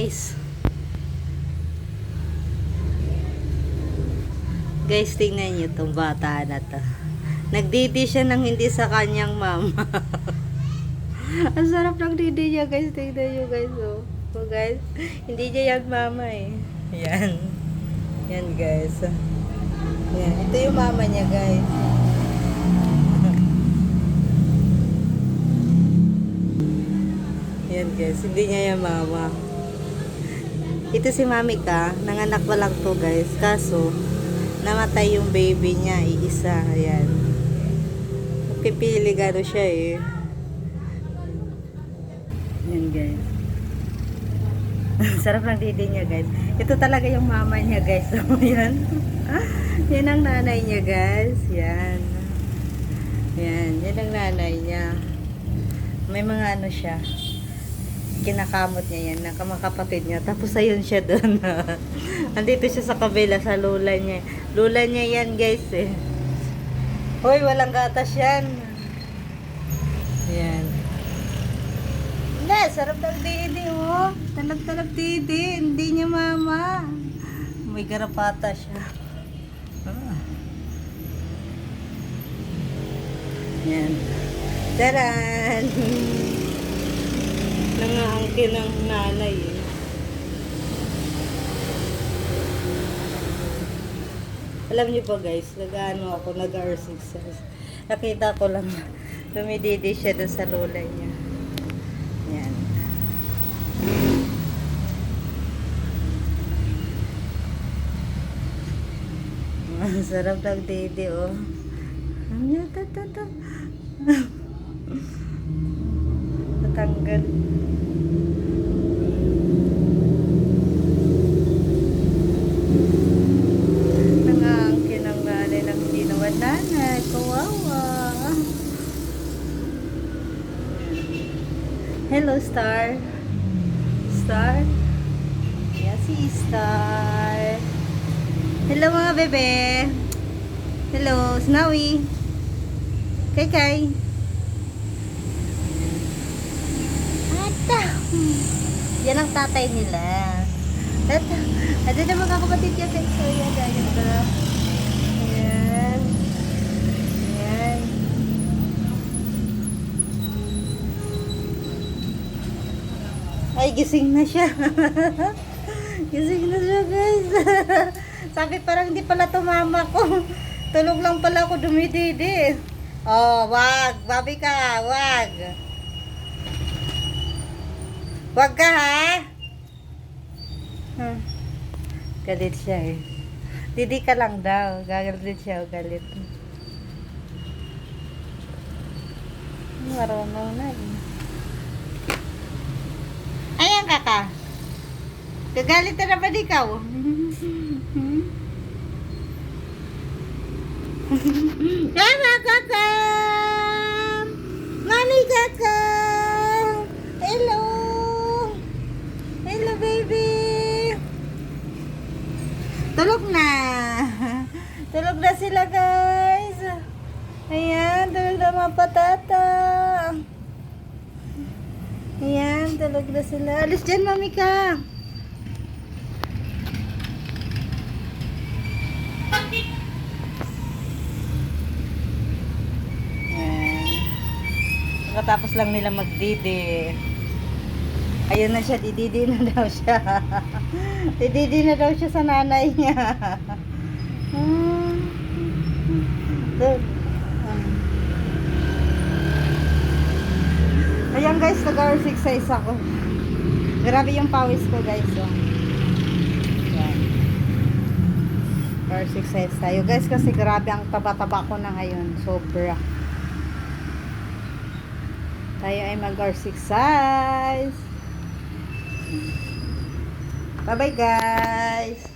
guys. Guys, tingnan nyo itong bata na to. Nagdidi siya ng hindi sa kanyang mama. Ang sarap ng didi niya, guys. Tingnan nyo, guys. Oh. So, guys, hindi niya yan mama eh. Yan. Yan, guys. Yan. Ito yung mama niya, guys. Yan, guys. Hindi niya yan mama. Ito si Mami Ka. Nanganak pa lang to, guys. Kaso, namatay yung baby niya, iisa. Ayan. Pipili gano siya eh. Ayan guys. Sarap ng didi niya guys. Ito talaga yung mama niya guys. So, yan. Yan ang nanay niya guys. Yan. Yan. Yan ang nanay niya. May mga ano siya. Kinakamot niya yan. Mga kapatid niya. Tapos ayun siya doon. Andito siya sa kabila sa lula niya. Lula niya yan guys eh. Hoy, walang gatas yan. Yan. Hindi, sarap ng didi oh. Talag-talag didi. Hindi niya mama. May garapata siya. Ah. Yan. Taran! Nangaangkin ng nanay eh. Alam niyo ba guys, nag-ano ako, nag-exercise. Nakita ko lang, lumididi siya doon sa lola niya. Yan. Ang sarap ng didi, oh. Ano ito? Natanggal. Nanay, kawawa. Hello, Star. Star? Yes, si Star. Hello, mga bebe. Hello, Snowy. Kay. Ata. Yan ang tatay nila. Ata. Ata na mga kapatid niya. So, yan, ganyan ka. Ay, gising na siya. Gising na siya, guys. Sabi parang hindi pala tumama ko. Tulog lang pala ako dumididi. Oh, wag. Babi ka, wag. Wag ka, ha? Galit siya, eh. Didi ka lang daw. Gagalit siya, galit. Marunong na, eh. Ayan kaka. Gagalit na naman ikaw. Mama kaka. Mami kaka. Hello. Hello baby. Tulog na. Tulog na sila guys. Ayan, tulog na mga patata. Ayan, tulog na sila. Alis dyan, Mami ka. Ayan. Pagkatapos lang nila magdidi. Ayun na siya, dididi na daw siya. Dididi na daw siya sa nanay niya. Ayan guys, nag-exercise ako. Grabe yung pawis ko guys. Oh. Ayan. Nag-exercise tayo guys kasi grabe ang taba-taba ko na ngayon. Sobra. Tayo ay mag-exercise. Bye bye guys.